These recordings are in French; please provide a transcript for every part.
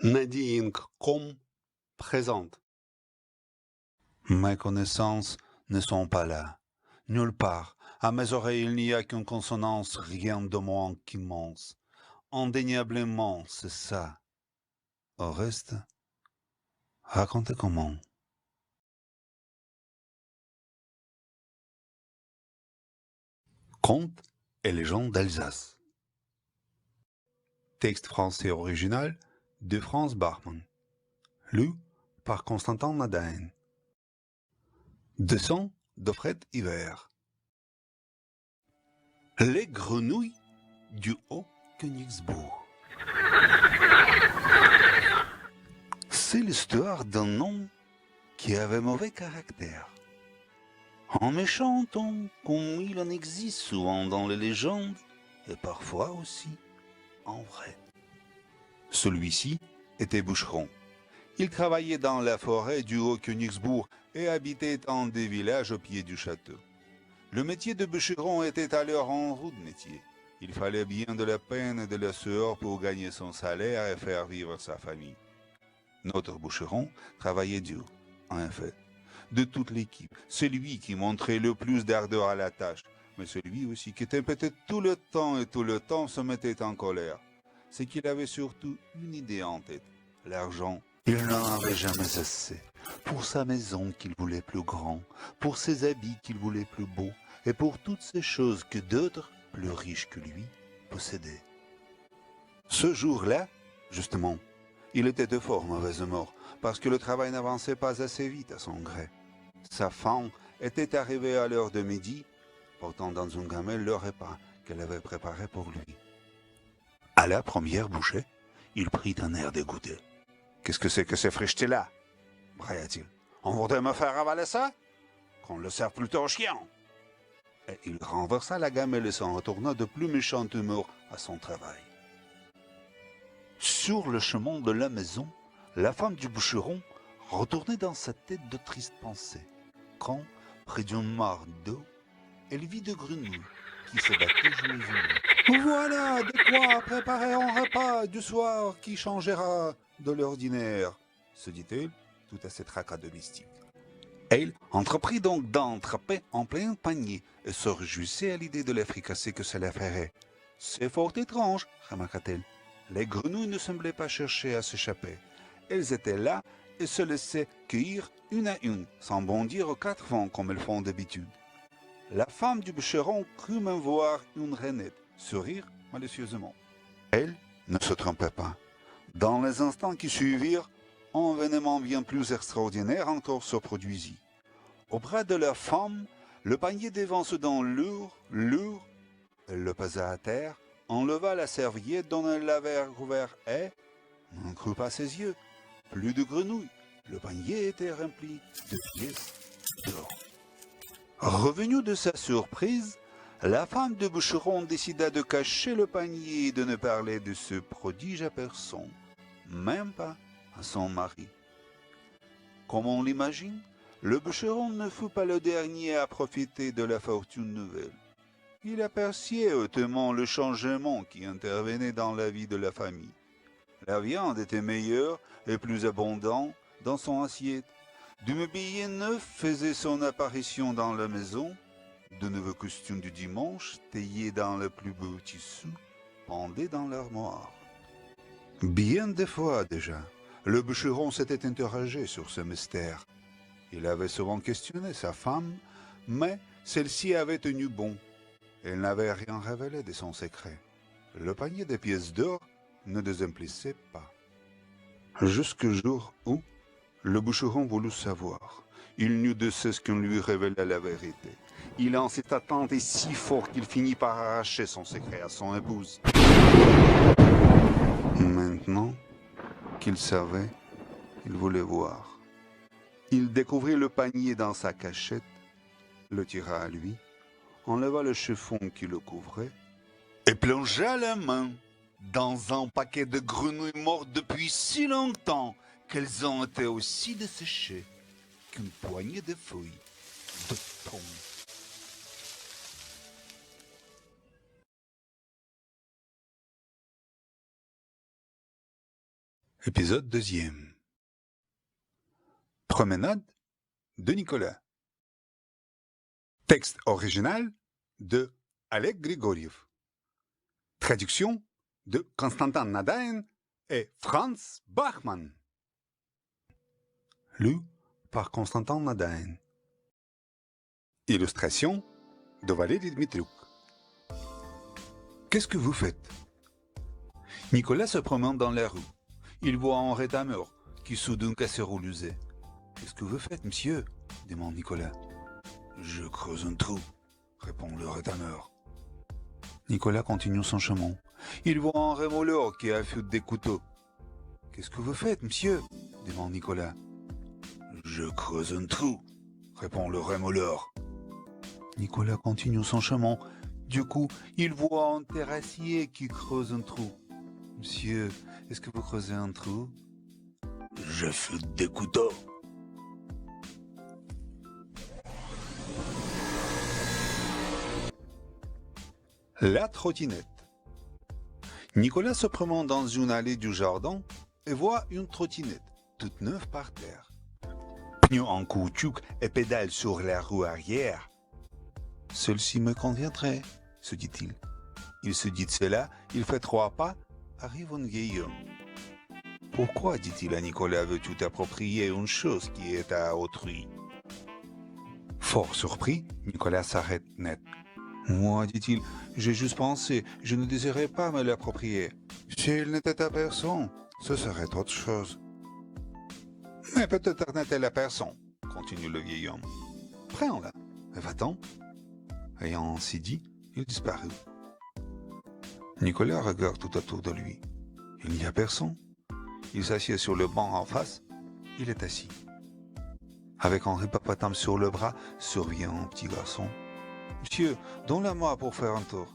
Nadine.com présente. Mes connaissances ne sont pas là. Nulle part. À mes oreilles, il n'y a qu'une consonance, rien de moins qu'immense. Indéniablement, c'est ça. Au reste, racontez comment. Contes et légendes d'Alsace. Texte français original de Franz Bachmann. Lu par Constantin Nadaen. Dessin de Fred Hiver. Les grenouilles du Haut-Königsbourg. C'est l'histoire d'un homme qui avait mauvais caractère. Un méchant homme, comme il en existe souvent dans les légendes, et parfois aussi en vrai. Celui-ci était bûcheron. Il travaillait dans la forêt du Haut-Königsbourg et habitait dans des villages au pied du château. Le métier de bûcheron était alors un rude métier. Il fallait bien de la peine et de la sueur pour gagner son salaire et faire vivre sa famille. Notre bûcheron travaillait dur, en effet. De toute l'équipe, celui qui montrait le plus d'ardeur à la tâche, mais celui aussi qui était peut-être tout le temps se mettait en colère. C'est qu'il avait surtout une idée en tête, l'argent. Il n'en avait jamais assez. Pour sa maison qu'il voulait plus grand, pour ses habits qu'il voulait plus beaux, et pour toutes ces choses que d'autres, plus riches que lui, possédaient. Ce jour-là, justement, il était de fort mauvaise humeur, parce que le travail n'avançait pas assez vite à son gré. Sa femme était arrivée à l'heure de midi, portant dans une gamelle le repas qu'elle avait préparé pour lui. À la première bouchée, il prit un air dégoûté. « Qu'est-ce que c'est que ces frichetés-là » brailla-t-il. « On voudrait me faire avaler ça ? Qu'on le serve plutôt au chien !» Et il renversa la gamelle et s'en retourna de plus méchante humeur à son travail. Sur le chemin de la maison, la femme du bûcheron retournait dans sa tête de tristes pensées, quand, près d'une mare d'eau, elle vit deux grenouilles qui se battaient joyeusement. « Voilà de quoi préparer un repas du soir qui changera de l'ordinaire », se dit-elle, tout à ses tracas domestiques. Elle entreprit donc d'en trapper en plein panier et se réjouissait à l'idée de les fricasser que cela ferait. « C'est fort étrange, remarqua-t-elle. Les grenouilles ne semblaient pas chercher à s'échapper. Elles étaient là et se laissaient cueillir une à une, sans bondir aux quatre vents comme elles font d'habitude. La femme du bûcheron crut même voir une rainette sourire malicieusement. Elle ne se trompait pas. Dans les instants qui suivirent, un événement bien plus extraordinaire encore se produisit. Au bras de la femme, le panier dévance dans lourd, elle le posa à terre, enleva la serviette dont elle l'avait recouvert et n'en crut pas ses yeux. Plus de grenouilles. Le panier était rempli de pièces d'or. Revenue de sa surprise, la femme de bûcheron décida de cacher le panier et de ne parler de ce prodige à personne, même pas à son mari. Comme on l'imagine, le bûcheron ne fut pas le dernier à profiter de la fortune nouvelle. Il aperçut hautement le changement qui intervenait dans la vie de la famille. La viande était meilleure et plus abondante dans son assiette. Du mobilier neuf faisait son apparition dans la maison. De nouveaux costumes du dimanche, taillés dans le plus beau tissu, pendaient dans l'armoire. Bien des fois déjà, le bûcheron s'était interrogé sur ce mystère. Il avait souvent questionné sa femme, mais celle-ci avait tenu bon. Elle n'avait rien révélé de son secret. Le panier de pièces d'or ne désimplissait pas. Jusqu'au jour où le bûcheron voulut savoir. Il n'eut de cesse qu'on lui révéla la vérité. Il en s'était tenté si fort qu'il finit par arracher son secret à son épouse. Maintenant qu'il savait, il voulait voir. Il découvrit le panier dans sa cachette, le tira à lui, enleva le chiffon qui le couvrait et plongea la main dans un paquet de grenouilles mortes depuis si longtemps qu'elles ont été aussi desséchées qu'une poignée de feuilles de thon. Épisode 2. Promenade de Nicolas. Texte original de Oleg Grigoriev. Traduction de Konstantin Nadain et Franz Bachmann. Lu par Konstantin Nadain. Illustration de Valérie Dmitriouk. Qu'est-ce que vous faites? Nicolas se promène dans la rue. Il voit un rétameur qui soude une casserole usée. Qu'est-ce que vous faites, monsieur? Demande Nicolas. Je creuse un trou, répond le rétameur. Nicolas continue son chemin. Il voit un rémoleur qui affûte des couteaux. Qu'est-ce que vous faites, monsieur? Demande Nicolas. Je creuse un trou, répond le rémoleur. Nicolas continue son chemin. Du coup, il voit un terrassier qui creuse un trou. Monsieur, est-ce que vous creusez un trou? J'affûte des couteaux. La trottinette. Nicolas se promène dans une allée du jardin et voit une trottinette, toute neuve par terre. Pneus en caoutchouc et pédale sur la roue arrière. Celle-ci me conviendrait, se dit-il. Il se dit de cela, il fait 3 pas, arrive un vieil homme. Pourquoi, dit-il à Nicolas, veux-tu t'approprier une chose qui est à autrui? Fort surpris, Nicolas s'arrête net. Moi, dit-il, j'ai juste pensé, je ne désirais pas me l'approprier. Si elle n'était à personne, ce serait autre chose. Mais peut-être n'est-elle à personne, continue le vieil homme. Prends-la, et va-t'en. Ayant ainsi dit, il disparut. Nicolas regarde tout autour de lui. Il n'y a personne. Il s'assied sur le banc en face. Il est assis. Avec un hippopotame sur le bras, survient un petit garçon. « Monsieur, donne-la-moi pour faire un tour. »«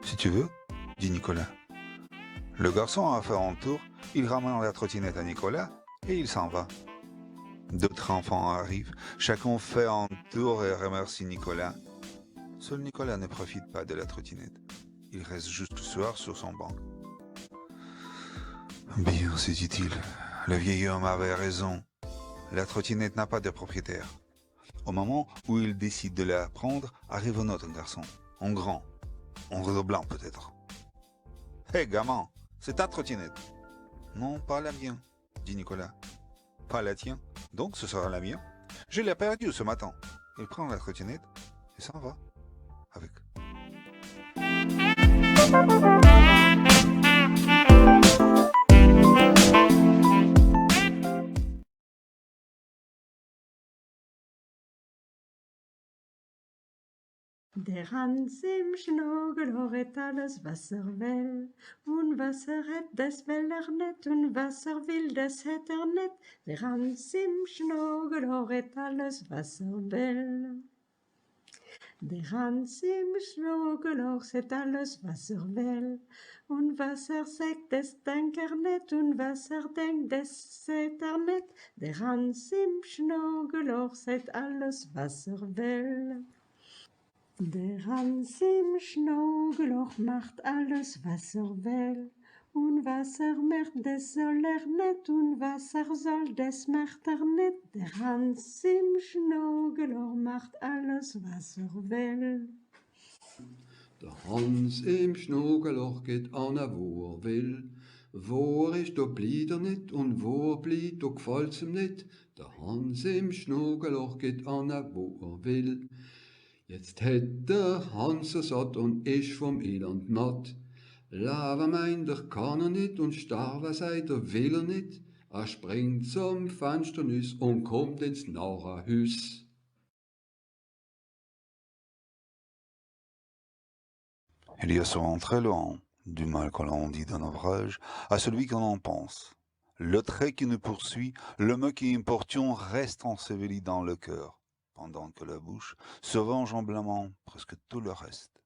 Si tu veux, » dit Nicolas. Le garçon a fait un tour, il ramène la trottinette à Nicolas et il s'en va. D'autres enfants arrivent, chacun fait un tour et remercie Nicolas. Seul Nicolas ne profite pas de la trottinette. Il reste jusqu'au soir sur son banc. Bien, se dit-il, le vieil homme avait raison. La trottinette n'a pas de propriétaire. Au moment où il décide de la prendre, arrive un autre garçon, un grand, un redoublant peut-être. « Hé, gamin, c'est ta trottinette ?»« Non, pas la mienne, » dit Nicolas. « Pas la tienne, donc ce sera la mienne. Je l'ai perdue ce matin. » Il prend la trottinette et s'en va avec. Der Hans im Schnurgelloch hat alles Wasser will, und Wasser hat das will nicht, und Wasser will das hat nicht. Der Hans im Schnurgelloch hat alles Wasser will. Der Hans im Schnurgelloch hat alles Wasser will, und Wasser sagt, das denkt nicht, und Wasser denkt, das sagt nicht. Der Hans im Schnurgelloch hat alles Wasser will. Der Hans im Schnurgelloch macht alles, was will, und was macht, das soll nicht, und was soll, das macht nicht. Der Hans im Schnurgelloch macht alles, was will. Der Hans im Schnurgelloch geht an, wo will. Wo ist, da bleibt nicht, und wo bleibt, da gefällt's ihm nicht. Der Hans im Schnurgelloch geht an, wo will. Jetzt hätt der Hans satt und ist vom Elend matt. Lava meint, er kann nicht und starva sagt, will nicht. Springt zum Fensternüs und kommt ins Narrenhüs. Il y a souvent très loin du mal que l'on dit d'un ouvrage à celui qu'on en pense. Le trait qui nous poursuit, le mot qui est importun reste enseveli dans le cœur, pendant que la bouche se venge en blâmant presque tout le reste.